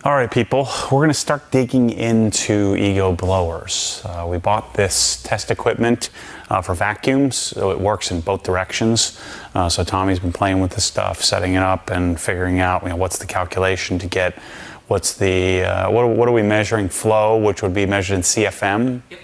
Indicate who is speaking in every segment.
Speaker 1: All right, people, we're going to start digging into ego blowers. We bought this test equipment for vacuums, so it works in both directions. So Tommy's been playing with this stuff, setting it up and figuring out, what's the calculation to get, what's the, what are we measuring? Flow, which would be measured in CFM.
Speaker 2: Yep.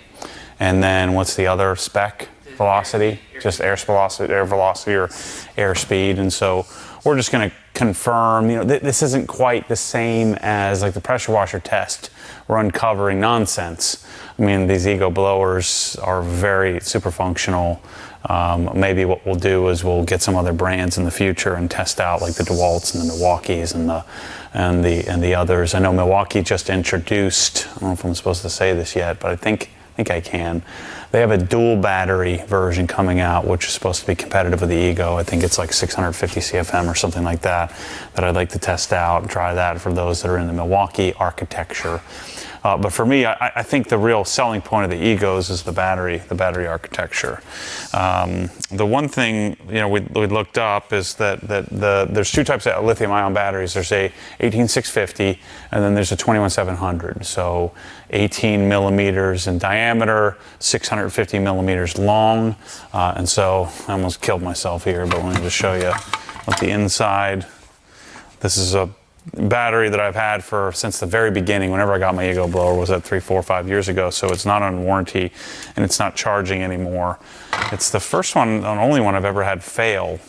Speaker 1: And then what's the other spec? Velocity, just air velocity or air speed. And so we're just going to confirm, this isn't quite the same as like the pressure washer test. We're uncovering nonsense. I mean, these ego blowers are very super functional. Maybe what we'll do is we'll get some other brands in the future and test out like the DeWalt's and the Milwaukee's and the others. I know Milwaukee just introduced, I don't know if I'm supposed to say this yet, but I think I can. They have a dual battery version coming out, which is supposed to be competitive with the Ego. I think it's like 650 CFM or something like that I'd like to test out and try that for those that are in the Milwaukee architecture. But for me, I think the real selling point of the Egos is the battery architecture. The one thing we looked up is that there's two types of lithium-ion batteries. There's a 18650, and then there's a 21700. So 18 millimeters in diameter, 650 millimeters long. And so I almost killed myself here, but let me just show you what the inside. This is a battery that I've had since the very beginning. Whenever I got my Ego blower was at 3, 4, 5 years ago, so it's not on warranty and it's not charging anymore. It's the first one and only one I've ever had fail,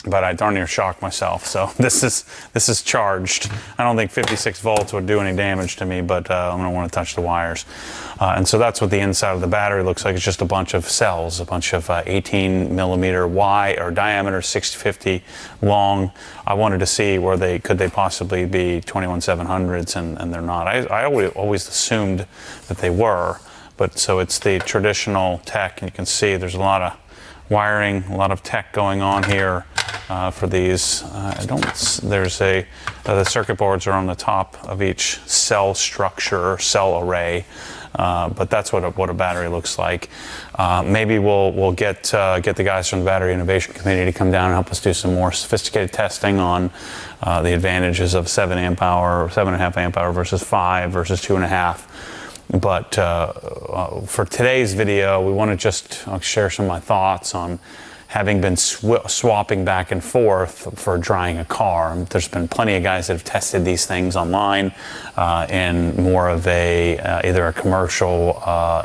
Speaker 1: but I darn near shocked myself. So this is charged. I don't think 56 volts would do any damage to me, but I'm gonna want to touch the wires. And so that's what the inside of the battery looks like. It's just a bunch of cells, a bunch of 18 millimeter wide or diameter, 650 long. I wanted to see could they possibly be 21700s, and they're not. I always assumed that they were, but so it's the traditional tech, and you can see there's a lot of wiring, a lot of tech going on here for these. The circuit boards are on the top of each cell structure or cell array, but that's what a battery looks like. Maybe we'll get the guys from the Battery Innovation Committee to come down and help us do some more sophisticated testing on the advantages of 7 amp hour or 7.5 amp hour versus 5 versus 2.5. But for today's video, we want to just share some of my thoughts on having been swapping back and forth for drying a car. There's been plenty of guys that have tested these things online in more of either a commercial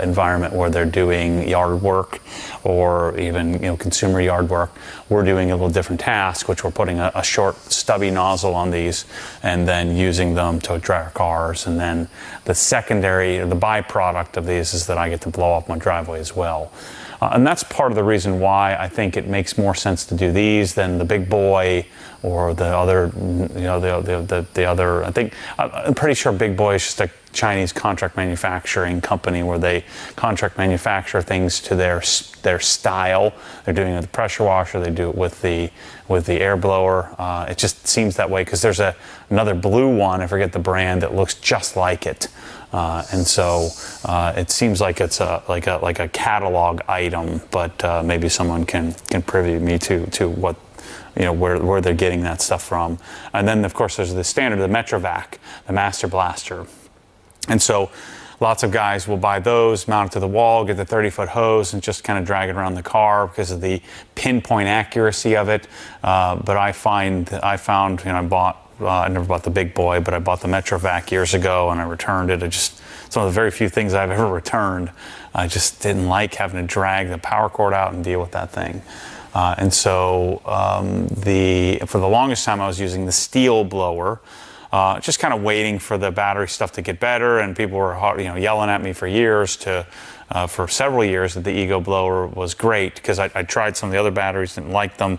Speaker 1: environment where they're doing yard work or even consumer yard work. We're doing a little different task, which we're putting a short stubby nozzle on these and then using them to dry our cars. And then the secondary, or the byproduct of these, is that I get to blow up my driveway as well. And that's part of the reason why I think it makes more sense to do these than the big boy or the other, the other. I'm pretty sure Big Boy is just a Chinese contract manufacturing company where they contract manufacture things to their style. They're doing it with the pressure washer. They do it with the air blower. It just seems that way because there's another blue one, I forget the brand, that looks just like it. And so it seems like it's like a catalog item, but maybe someone can privy me to what where they're getting that stuff from. And then of course there's the standard, the Metrovac, the Master Blaster. And so lots of guys will buy those, mount it to the wall, get the 30-foot hose, and just kind of drag it around the car because of the pinpoint accuracy of it. But I found, I never bought the big boy, but I bought the Metrovac years ago and I returned it. It's one of the very few things I've ever returned. I just didn't like having to drag the power cord out and deal with that thing. And so for the longest time I was using the steel blower, just kind of waiting for the battery stuff to get better, and people were yelling at me for several years that the Ego blower was great because I tried some of the other batteries, didn't like them,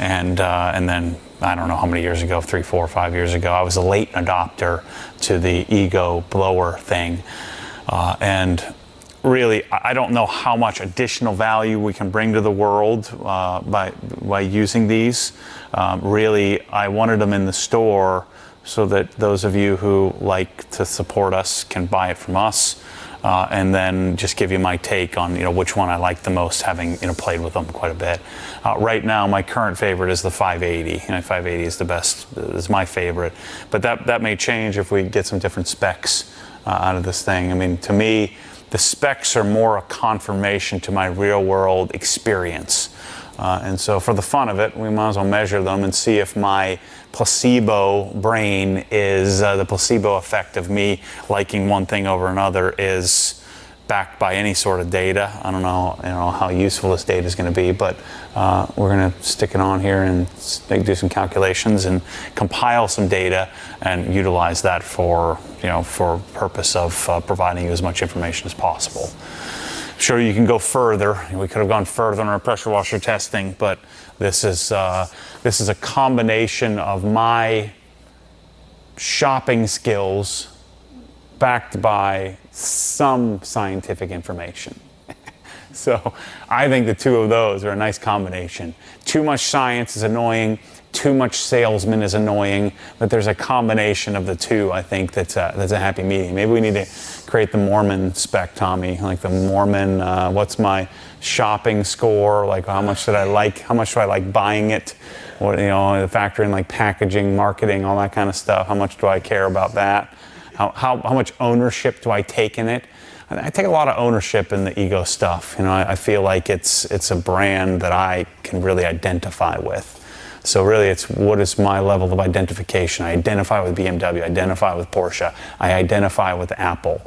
Speaker 1: and then I don't know how many years ago, 3, 4, 5 years ago, I was a late adopter to the Ego blower thing, and really I don't know how much additional value we can bring to the world by using these. Really, I wanted them in the store so that those of you who like to support us can buy it from us. and then just give you my take on which one I like the most, having played with them quite a bit. Right now, my current favorite is the 580. 580 is the best, is my favorite, but that may change if we get some different specs out of this thing. I mean, to me, the specs are more a confirmation to my real world experience. And so for the fun of it, we might as well measure them and see if my placebo brain is, the placebo effect of me liking one thing over another is backed by any sort of data. I don't know, how useful this data is going to be, but we're going to stick it on here and do some calculations and compile some data and utilize that for purpose of providing you as much information as possible. Sure, you can go further. We could have gone further on our pressure washer testing, but this is a combination of my shopping skills backed by some scientific information. So I think the two of those are a nice combination. Too much science is annoying. Too much salesman is annoying, but there's a combination of the two. I think that's a happy medium. Maybe we need to create the Mormon spec, Tommy, like the Mormon. What's my shopping score? Like how much do I like buying it? What, the factor in like packaging, marketing, all that kind of stuff. How much do I care about that? How much ownership do I take in it? I take a lot of ownership in the ego stuff. I feel like it's a brand that I can really identify with. So really, it's what is my level of identification. I identify with BMW, I identify with Porsche, I identify with Apple.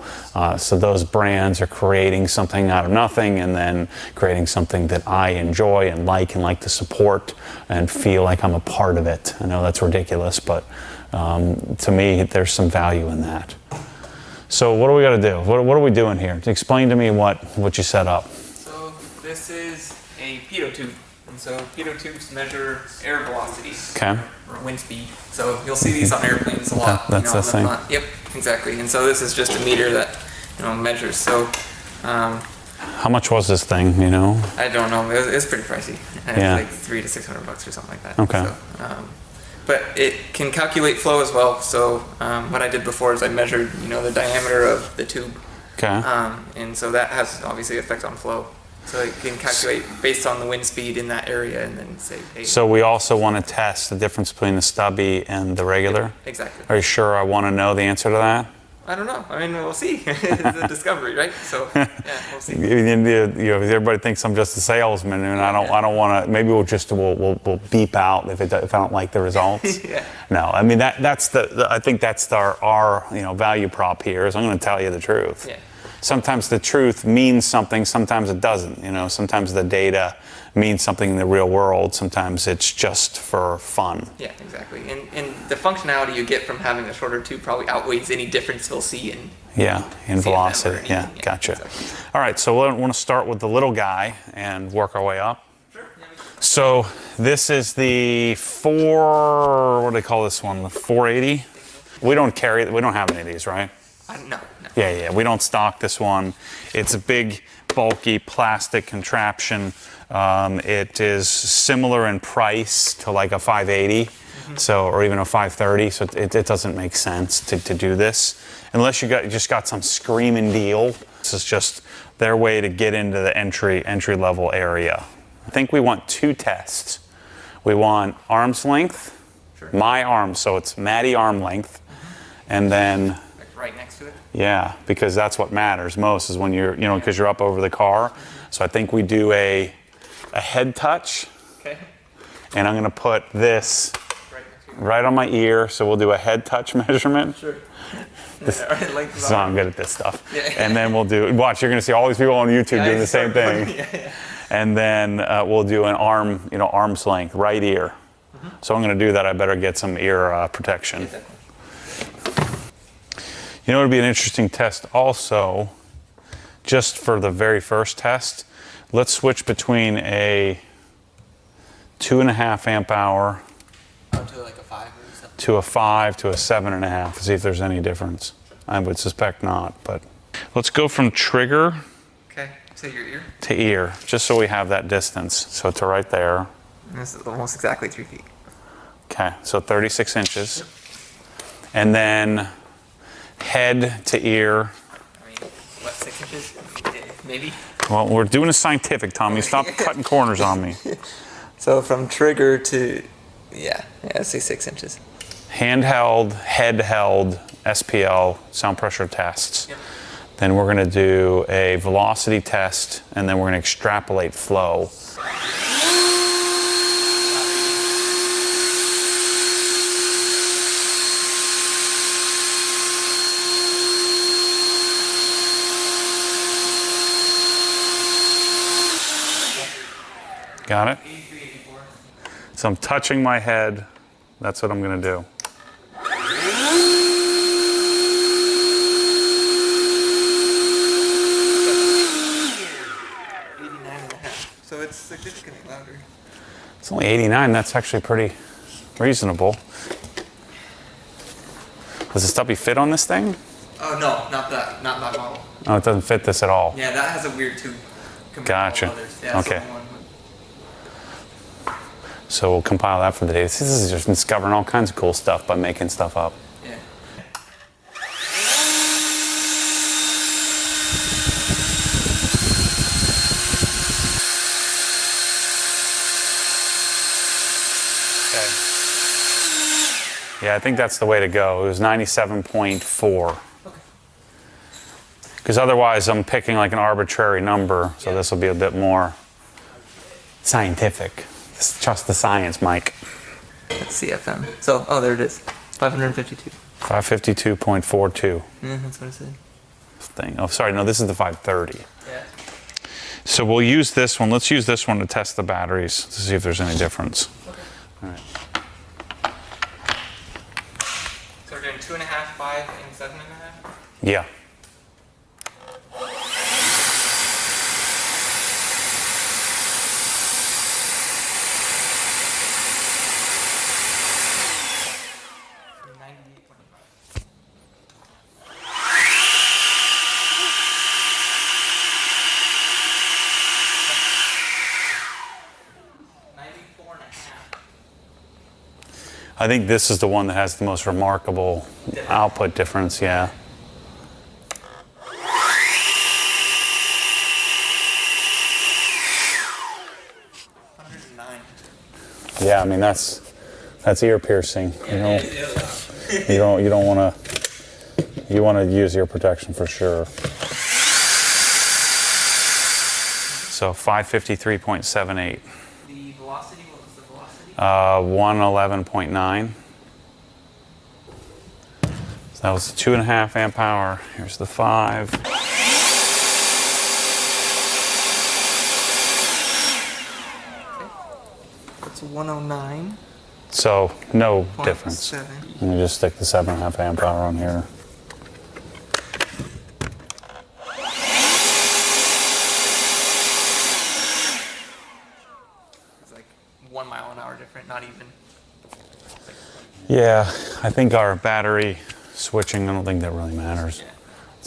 Speaker 1: So those brands are creating something out of nothing and then creating something that I enjoy and like to support and feel like I'm a part of it. I know that's ridiculous, but to me, there's some value in that. So what do we got to do? What are we doing here? Explain to me what you set up.
Speaker 2: So this is a pitot tube. And so pitot tubes measure air velocity, or wind speed. So you'll see these on airplanes a lot.
Speaker 1: That's the thing.
Speaker 2: Yep, exactly. And so this is just a meter that measures. So
Speaker 1: how much was this thing?
Speaker 2: I don't know. It was pretty pricey. It was like $300 to $600 or something like that.
Speaker 1: Okay.
Speaker 2: So, but it can calculate flow as well. So what I did before is I measured the diameter of the tube.
Speaker 1: Okay.
Speaker 2: And so that has obviously effect on flow. So it can calculate based on the wind speed in that area and then say, hey.
Speaker 1: So we also want to test the difference between the stubby and the regular?
Speaker 2: Exactly.
Speaker 1: Are you sure I want to know the answer to that?
Speaker 2: I don't know. I mean, we'll see. It's a discovery, right? So, yeah, we'll see.
Speaker 1: Everybody thinks I'm just a salesman, and I don't want to. Maybe we'll beep out if I don't like the results.
Speaker 2: Yeah.
Speaker 1: No, I mean I think that's our value prop here. Is I'm going to tell you the truth.
Speaker 2: Yeah.
Speaker 1: Sometimes the truth means something, sometimes it doesn't. Sometimes the data means something in the real world. Sometimes it's just for fun.
Speaker 2: Yeah, exactly. And the functionality you get from having a shorter tube probably outweighs any difference we'll see in
Speaker 1: velocity. Yeah, gotcha.
Speaker 2: Exactly.
Speaker 1: All right, so we want to start with the little guy and work our way up.
Speaker 2: Sure.
Speaker 1: So this is the what do they call this one? The 480? We don't have any of these, right?
Speaker 2: No.
Speaker 1: Yeah, we don't stock this one. It's a big, bulky plastic contraption. It is similar in price to like a 580, or even a 530. So it doesn't make sense to do this unless you just got some screaming deal. This is just their way to get into the entry level area. I think we want two tests. We want arm's length, my arm, so it's Matty arm length, and then
Speaker 2: right next to it?
Speaker 1: Yeah, because that's what matters most is when because you're up over the car. So I think we do a head touch.
Speaker 2: Okay.
Speaker 1: And I'm going to put this right on my ear. So we'll do a head touch measurement.
Speaker 2: Sure.
Speaker 1: So I'm good at this stuff.
Speaker 2: Yeah.
Speaker 1: And then watch, you're going to see all these people on YouTube doing the same thing.
Speaker 2: Yeah.
Speaker 1: And then we'll do an arm's length, right ear. So I'm going to do that. I better get some ear protection.
Speaker 2: Yeah,
Speaker 1: it would be an interesting test also, just for the very first test. Let's switch between a 2.5 amp hour
Speaker 2: to like a 5 or something.
Speaker 1: To a 5 to a 7.5, see if there's any difference. I would suspect not, but let's go from trigger
Speaker 2: to your ear?
Speaker 1: To ear, just so we have that distance. So to right there.
Speaker 2: And this is almost exactly 3 feet.
Speaker 1: Okay, so 36 inches. And then head to ear.
Speaker 2: I mean, what, 6 inches, maybe.
Speaker 1: Well, we're doing a scientific, Tommy. Stop cutting corners on me.
Speaker 2: So from trigger to, let's say 6 inches.
Speaker 1: Handheld, head-held, SPL, sound pressure tests.
Speaker 2: Yep.
Speaker 1: Then we're going to do a velocity test, and then we're going to extrapolate flow. Got it?
Speaker 2: 83, 84.
Speaker 1: So I'm touching my head. That's what I'm going to do.
Speaker 2: 89.5. So it's significantly louder.
Speaker 1: It's only 89. That's actually pretty reasonable. Does the stubby fit on this thing?
Speaker 2: Oh, no, not that model.
Speaker 1: Oh, it doesn't fit this at all.
Speaker 2: Yeah, that has a weird tube.
Speaker 1: Gotcha.
Speaker 2: Yeah,
Speaker 1: Okay.
Speaker 2: so
Speaker 1: So we'll compile that for the day. This is just discovering all kinds of cool stuff by making stuff up.
Speaker 2: yeah.
Speaker 1: Okay. Yeah, I think that's the way to go. It was 97.4. Because otherwise I'm picking like an arbitrary number, so this will be a bit more scientific. Just trust the science, Mike.
Speaker 2: That's CFM. So, there it is. 552.
Speaker 1: 552.42
Speaker 2: Yeah, that's what I said.
Speaker 1: thing. Oh, sorry, no, this is the 530.
Speaker 2: Yeah.
Speaker 1: So we'll use this one. Let's use this one to test the batteries to see if there's any difference.
Speaker 2: Okay.
Speaker 1: All right.
Speaker 2: So we're doing 2.5, 5, and 7.5?
Speaker 1: Yeah. I think this is the one that has the most remarkable output difference, yeah. Yeah, I mean that's ear piercing. You don't want to use ear protection for sure. So 553.78.
Speaker 2: The velocity, what was the velocity?
Speaker 1: 111.9. So that was the 2.5 amp hour. Here's the 5.
Speaker 2: That's 109.
Speaker 1: So no difference.
Speaker 2: 7.
Speaker 1: Let me just stick the 7.5 amp hour on here.
Speaker 2: It's like 1 mile an hour different, not even.
Speaker 1: Yeah, I think our battery switching, I don't think that really matters.
Speaker 2: Yeah.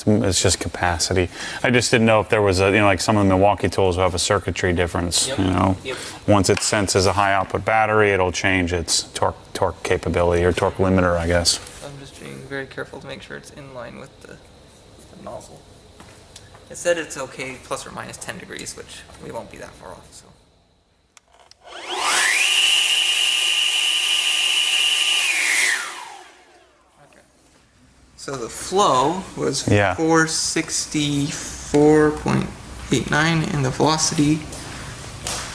Speaker 1: It's just capacity. I just didn't know if there was like some of the Milwaukee tools will have a circuitry difference.
Speaker 2: Yep.
Speaker 1: Once it senses a high output battery, it'll change its torque capability or torque limiter, I guess.
Speaker 2: I'm just being very careful to make sure it's in line with the nozzle. It said it's okay plus or minus 10 degrees, which we won't be that far off. So. So the flow was 464.89 and the velocity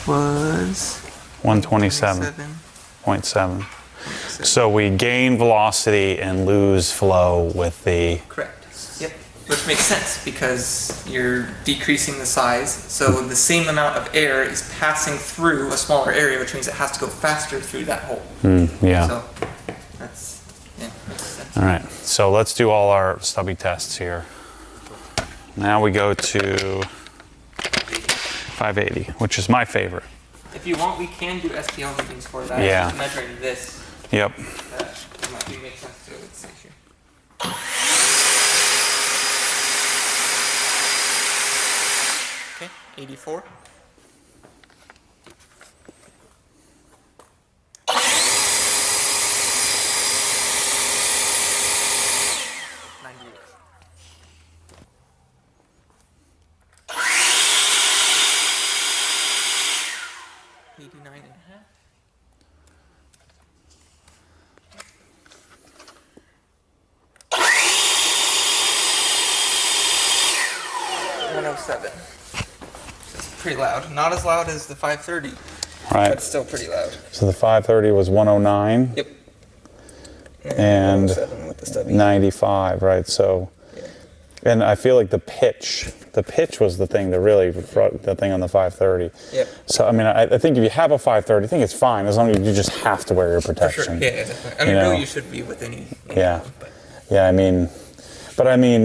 Speaker 2: was
Speaker 1: 127.7. So we gain velocity and lose flow with the...
Speaker 2: Correct. Yep. Which makes sense because you're decreasing the size. So the same amount of air is passing through a smaller area, which means it has to go faster through that hole.
Speaker 1: Yeah.
Speaker 2: So that's, makes sense.
Speaker 1: All right, so let's do all our stubby tests here. Now we go to 580, which is my favorite.
Speaker 2: If you want, we can do SPL readings for that.
Speaker 1: Yeah.
Speaker 2: Measuring this.
Speaker 1: Yep.
Speaker 2: That might make sense too. Let's see here. Okay, 84. 107. It's pretty loud. Not as loud as the 530,
Speaker 1: Right.
Speaker 2: but still pretty loud.
Speaker 1: So the 530 was 109.
Speaker 2: Yep.
Speaker 1: And
Speaker 2: 107 with the stubby.
Speaker 1: 95, right? So,
Speaker 2: Yeah.
Speaker 1: and I feel like the pitch was the thing that really, the thing on the 530.
Speaker 2: Yep.
Speaker 1: So, I mean, I think if you have a 530, I think it's fine as long as you just have to wear your
Speaker 2: For
Speaker 1: protection.
Speaker 2: sure. Yeah, definitely. I mean, really, you should be with any
Speaker 1: Yeah.
Speaker 2: one, but
Speaker 1: Yeah, I mean,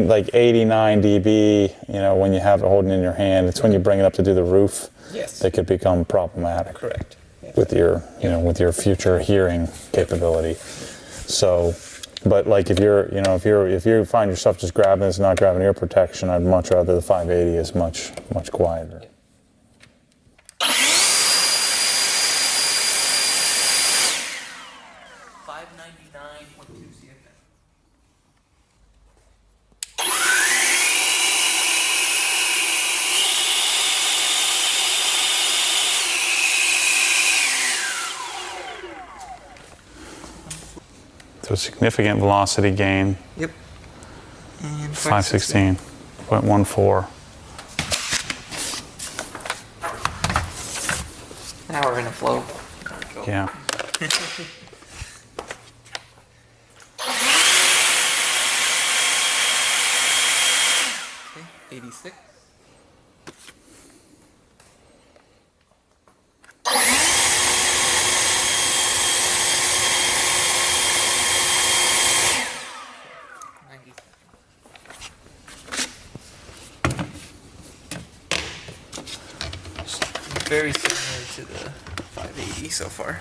Speaker 1: like 89 dB, when you have it holding in your hand, it's when you bring it up to do the roof
Speaker 2: yes.
Speaker 1: that could become problematic.
Speaker 2: Correct. Yeah.
Speaker 1: With your, with your future hearing capability. So, but like if you find yourself just grabbing this, not grabbing ear protection, I'd much rather the 580 is much quieter.
Speaker 2: 599.2 CFM.
Speaker 1: So significant velocity gain.
Speaker 2: Yep. And
Speaker 1: 516.14.
Speaker 2: Now we're in a flow. There we go.
Speaker 1: Yeah.
Speaker 2: Okay, 86. Very similar to the 580 so far.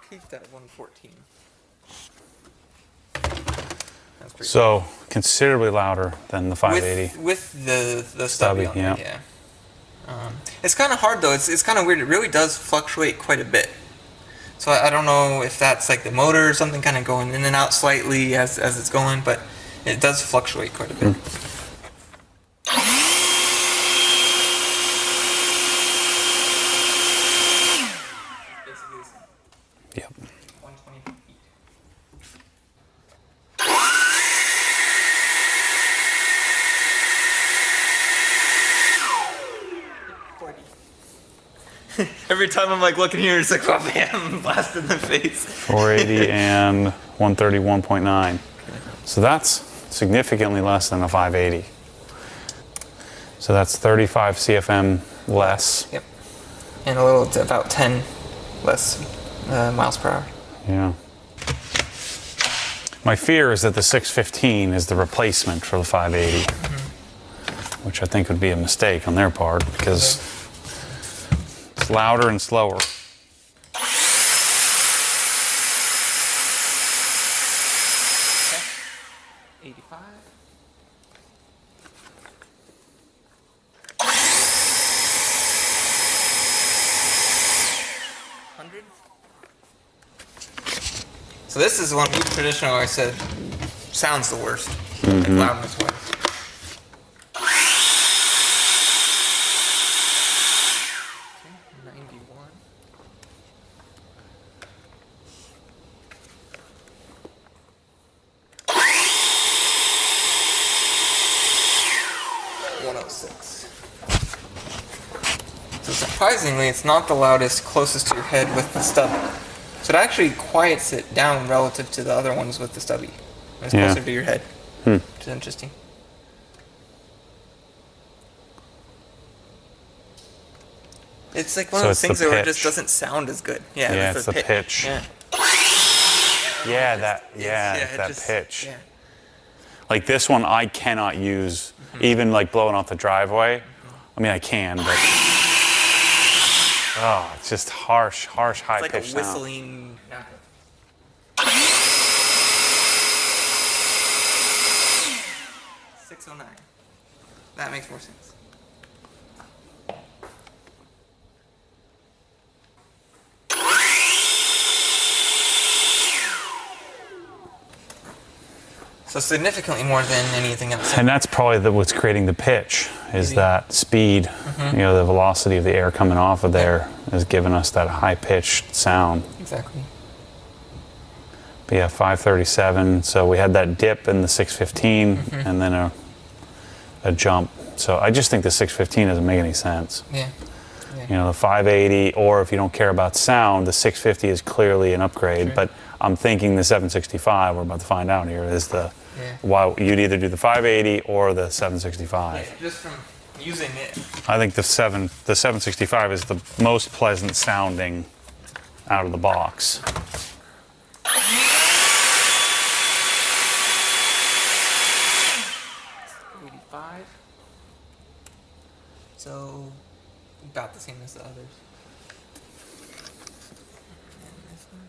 Speaker 2: Keep that 114. That's pretty
Speaker 1: So considerably louder than the 580.
Speaker 2: with the stubby on
Speaker 1: yeah.
Speaker 2: it, yeah. It's kind of hard though. It's kind of weird. It really does fluctuate quite a bit. So I don't know if that's like the motor or something kind of going in and out slightly as it's going, but it does fluctuate quite a bit. Basically the same.
Speaker 1: Yep.
Speaker 2: 120 feet. Every time I'm like looking here, it's like, oh bam, blast in the face.
Speaker 1: 480 and 131.9. So that's significantly less than a 580. So that's 35 CFM less.
Speaker 2: Yep. And a little, about 10 less miles per hour.
Speaker 1: Yeah. My fear is that the 615 is the replacement for the 580, which I think would be a mistake on their part because it's louder and slower.
Speaker 2: 85. So this is one we traditionally always said sounds the worst, like loudness wise. Okay, 91. So surprisingly, it's not the loudest closest to your head with the stubby. So it actually quiets it down relative to the other ones with the stubby. It's
Speaker 1: Yeah.
Speaker 2: closer to your head, which is interesting. It's like one
Speaker 1: So
Speaker 2: of
Speaker 1: it's
Speaker 2: those things
Speaker 1: the
Speaker 2: where it just
Speaker 1: pitch.
Speaker 2: doesn't sound as good. Yeah,
Speaker 1: Yeah, it's the pitch.
Speaker 2: Yeah.
Speaker 1: Yeah,
Speaker 2: it
Speaker 1: that
Speaker 2: just-
Speaker 1: pitch.
Speaker 2: Yeah.
Speaker 1: Like this one, I cannot use, even like blowing off the driveway. I mean, I can, but oh, it's just harsh, high
Speaker 2: It's like a
Speaker 1: pitch sound.
Speaker 2: whistling. Yeah. 609. That makes more sense. So significantly more than anything else.
Speaker 1: And that's probably what's creating the pitch, is that speed. You know, the velocity of the air coming off of there is giving us that high-pitched sound.
Speaker 2: Exactly.
Speaker 1: But yeah, 537. So we had that dip in the 615 and then a jump. So I just think the 615 doesn't make any sense.
Speaker 2: Yeah.
Speaker 1: You know, the 580, or if you don't care about sound, the 650 is clearly an upgrade.
Speaker 2: Sure.
Speaker 1: But I'm thinking the 765, we're about to find out here, is the why you'd either do the 580 or the 765.
Speaker 2: Yeah, just from using it.
Speaker 1: I think the 765 is the most pleasant sounding out of the box.
Speaker 2: 85. So about the same as the others. And this one.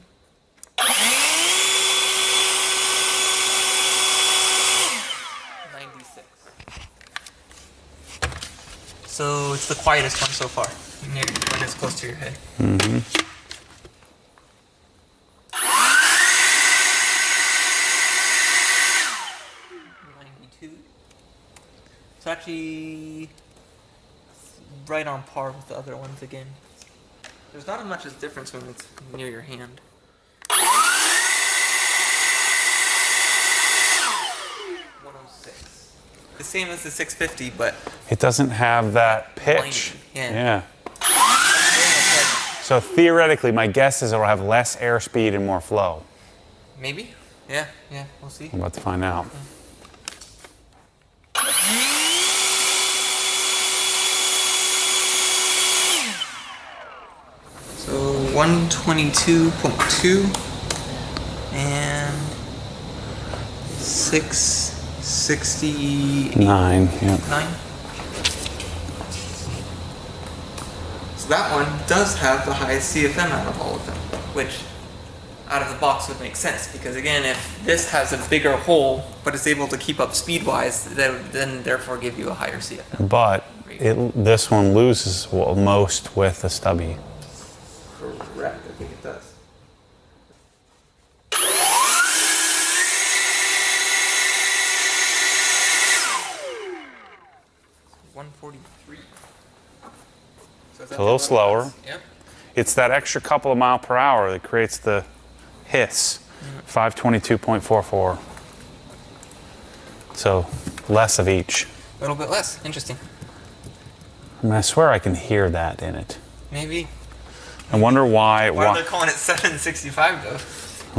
Speaker 2: 96. So it's the quietest one so far. Near when it's close to your head. 92. It's actually right on par with the other ones again. There's not as much as difference when it's near your hand. 106. The same as the 650, but
Speaker 1: It doesn't have that pitch.
Speaker 2: Blinding, yeah.
Speaker 1: So theoretically, my guess is it'll have less airspeed and more flow.
Speaker 2: maybe. Yeah, we'll see.
Speaker 1: I'm about to find out.
Speaker 2: So 122.2 and 669.
Speaker 1: 9, yeah.
Speaker 2: So that one does have the highest CFM out of all of them, which out of the box would make sense, because again, if this has a bigger hole but it's able to keep up speed-wise, that would then therefore give you a higher CFM.
Speaker 1: But this one loses most with the stubby.
Speaker 2: Correct, I think it does. $143. So
Speaker 1: It's a little slower.
Speaker 2: Yep.
Speaker 1: It's that extra couple of mile per hour that creates the hiss. 522.44. So less of each.
Speaker 2: A little bit less. Interesting.
Speaker 1: I mean, I swear I can hear that in it.
Speaker 2: Maybe.
Speaker 1: I wonder why.
Speaker 2: Why are they calling it 765 though?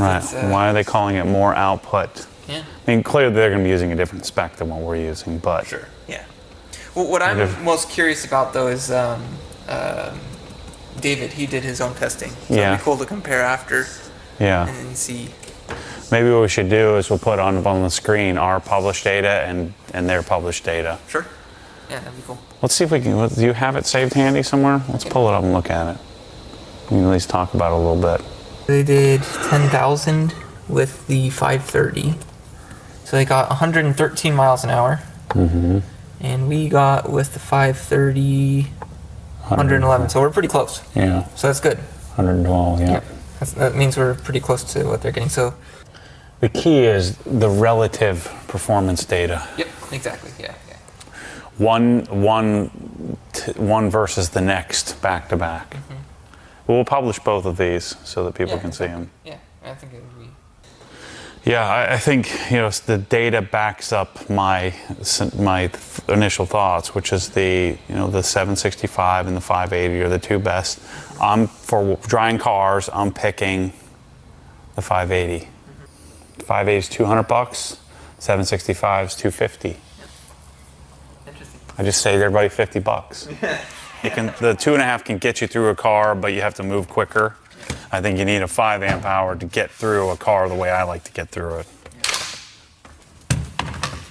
Speaker 1: Right.
Speaker 2: It's,
Speaker 1: Why are they calling it more output?
Speaker 2: Yeah.
Speaker 1: I mean, clearly they're going to be using a different spec than what we're using, but
Speaker 2: Sure. Yeah. Well, what I'm most curious about though is David. He did his own testing. So
Speaker 1: Yeah.
Speaker 2: it'd be cool to compare after
Speaker 1: yeah.
Speaker 2: and then see.
Speaker 1: Maybe what we should do is we'll put on the screen our published data and their published data.
Speaker 2: Sure. Yeah, that'd be cool.
Speaker 1: Let's see if we can. Do you have it saved handy somewhere? Let's pull it up and look at it. We can at least talk about it a little bit.
Speaker 2: They did 10,000 with the 530. So they got 113 miles an hour. And we got with the 530 111. So we're pretty close.
Speaker 1: Yeah.
Speaker 2: So that's good.
Speaker 1: 112. Yeah.
Speaker 2: Yep. That means we're pretty close to what they're getting. So.
Speaker 1: The key is the relative performance data.
Speaker 2: Yep. Exactly. Yeah.
Speaker 1: One versus the next, back to back. We'll publish both of these so that people can see them.
Speaker 2: Yeah, I think it would be.
Speaker 1: Yeah, I think the data backs up my initial thoughts, which is the 765 and the 580 are the two best. For drying cars, I'm picking the 580. 580 is $200. 765 is $250.
Speaker 2: Interesting.
Speaker 1: I just saved everybody $50. The 2.5 can get you through a car, but you have to move quicker. I think you need a 5 amp hour to get through a car the way I like to get through it.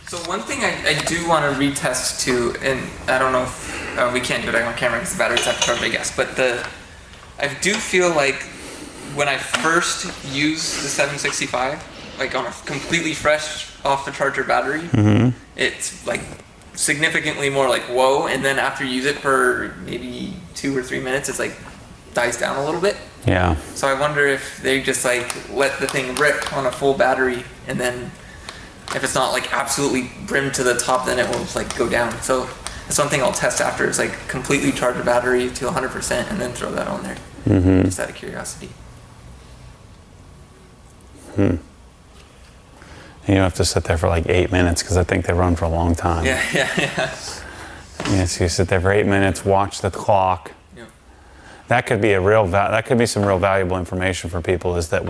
Speaker 2: So one thing I do want to retest too, and I don't know if we can't do it on camera because the battery's not charged, I guess, but I do feel like when I first used the 765, like on a completely fresh off the charger battery, it's like significantly more like whoa, and then after you use it for maybe 2 or 3 minutes, it's like dies down a little bit.
Speaker 1: Yeah.
Speaker 2: So I wonder if they just like let the thing rip on a full battery and then If it's not like absolutely brimmed to the top, then it will like go down. So that's one thing I'll test after is like completely charge a battery to 100% and then throw that on there. Just out of curiosity.
Speaker 1: You have to sit there for like 8 minutes because I think they run for a long time.
Speaker 2: Yeah.
Speaker 1: Yeah, so you sit there for 8 minutes, watch the clock.
Speaker 2: Yep.
Speaker 1: That could be some real valuable information for people. Is that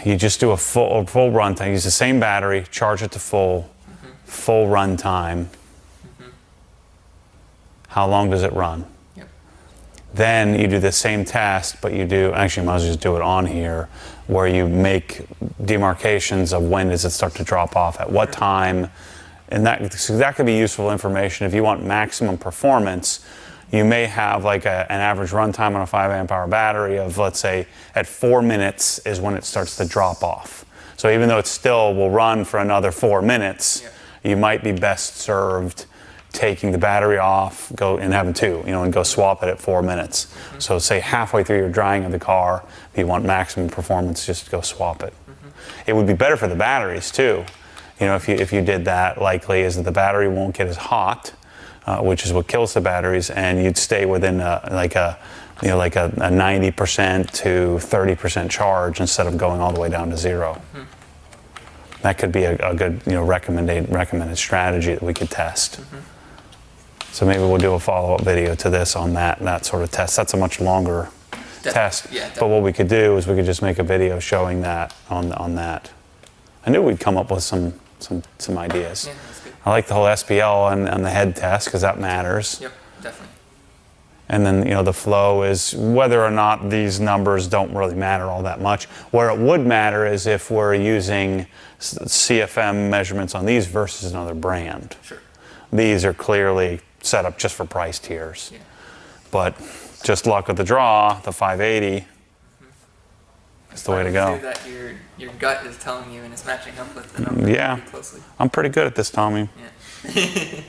Speaker 1: you just do a full run time. Use the same battery, charge it to full run time. How long does it run?
Speaker 2: Yep.
Speaker 1: Then you do the same test, but you might as well just do it on here, where you make demarcations of when does it start to drop off, at what time. And that could be useful information. If you want maximum performance, you may have like an average runtime on a 5 amp hour battery of, let's say, at 4 minutes is when it starts to drop off. So even though it still will run for another 4 minutes, you might be best served taking the battery off, go and having two, and go swap it at 4 minutes. So say halfway through your drying of the car, if you want maximum performance, just go swap it. It would be better for the batteries too. If you did that, likely is that the battery won't get as hot, which is what kills the batteries, and you'd stay within a 90% to 30% charge instead of going all the way down to zero. That could be a good recommended strategy that we could test. So maybe we'll do a follow-up video to this on that sort of test. That's a much longer test.
Speaker 2: Yeah,
Speaker 1: but what we could do is we could just make a video showing that on that. I knew we'd come up with some ideas.
Speaker 2: Yeah, that's good.
Speaker 1: I like the whole SPL and the head test because that matters.
Speaker 2: Yep, definitely.
Speaker 1: And then the flow is whether or not these numbers don't really matter all that much. Where it would matter is if we're using CFM measurements on these versus another brand.
Speaker 2: Sure.
Speaker 1: These are clearly set up just for price tiers.
Speaker 2: Yeah.
Speaker 1: But just luck of the draw, the 580 is the way to go.
Speaker 2: That your gut is telling you and it's matching up with the numbers pretty closely.
Speaker 1: I'm pretty good at this, Tommy.
Speaker 2: Yeah.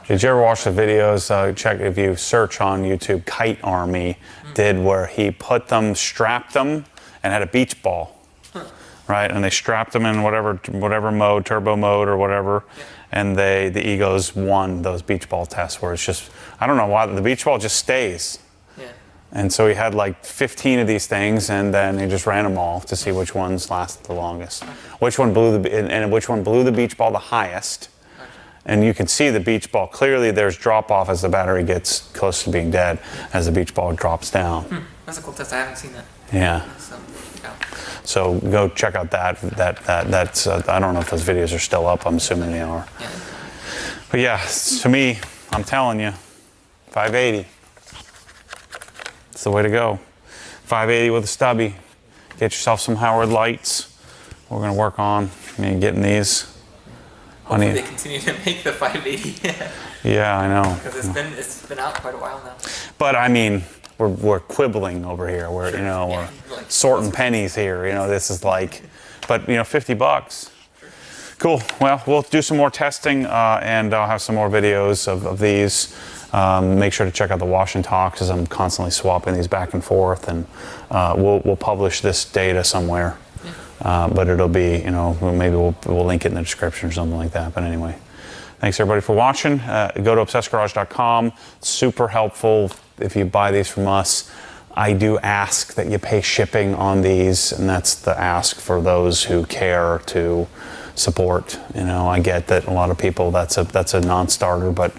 Speaker 1: Did you ever watch the videos? Check if you search on YouTube. Kite Army did where he strapped them, and had a beach ball, right? And they strapped them in whatever mode, turbo mode or whatever, and the Egos won those beach ball tests where it's just, I don't know why, the beach ball just stays.
Speaker 2: Yeah.
Speaker 1: And so he had like 15 of these things, and then he just ran them all to see which ones lasted the longest, which one blew the beach ball the highest. And you can see the beach ball. Clearly there's drop off as the battery gets close to being dead, as the beach ball drops down.
Speaker 2: That's a cool test. I haven't seen that.
Speaker 1: Yeah. So go check out that's I don't know if those videos are still up. I'm assuming they are.
Speaker 2: Yeah.
Speaker 1: But yeah, to me, I'm telling you, 580. It's the way to go. 580 with a stubby. Get yourself some Howard lights. We're gonna work on getting these.
Speaker 2: Hopefully they continue to make the 580.
Speaker 1: Yeah, I know.
Speaker 2: Because it's been out quite a while now.
Speaker 1: But I mean, we're quibbling over here. We're we're
Speaker 2: like
Speaker 1: sorting pennies here. This is like, but $50. Cool. Well, we'll do some more testing, and I'll have some more videos of these. Make sure to check out the wash and talks, as I'm constantly swapping these back and forth, and we'll publish this data somewhere. But it'll be, maybe we'll link it in the description or something like that. But anyway, thanks everybody for watching. Go to obsessgarage.com. Super helpful if you buy these from us. I do ask that you pay shipping on these, and that's the ask for those who care to support. I get that a lot of people, that's a non-starter, but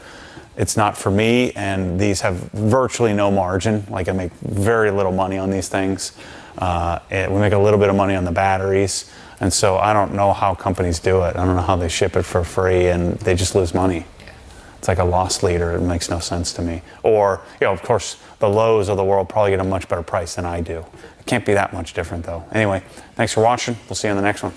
Speaker 1: it's not for me, and these have virtually no margin. Like, I make very little money on these things. We make a little bit of money on the batteries, and so I don't know how companies do it. I don't know how they ship it for free and they just lose money. It's like a loss leader. It makes no sense to me. Or, of course, the Lowe's of the world probably get a much better price than I do. It can't be that much different, though. Anyway, thanks for watching. We'll see you on the next one.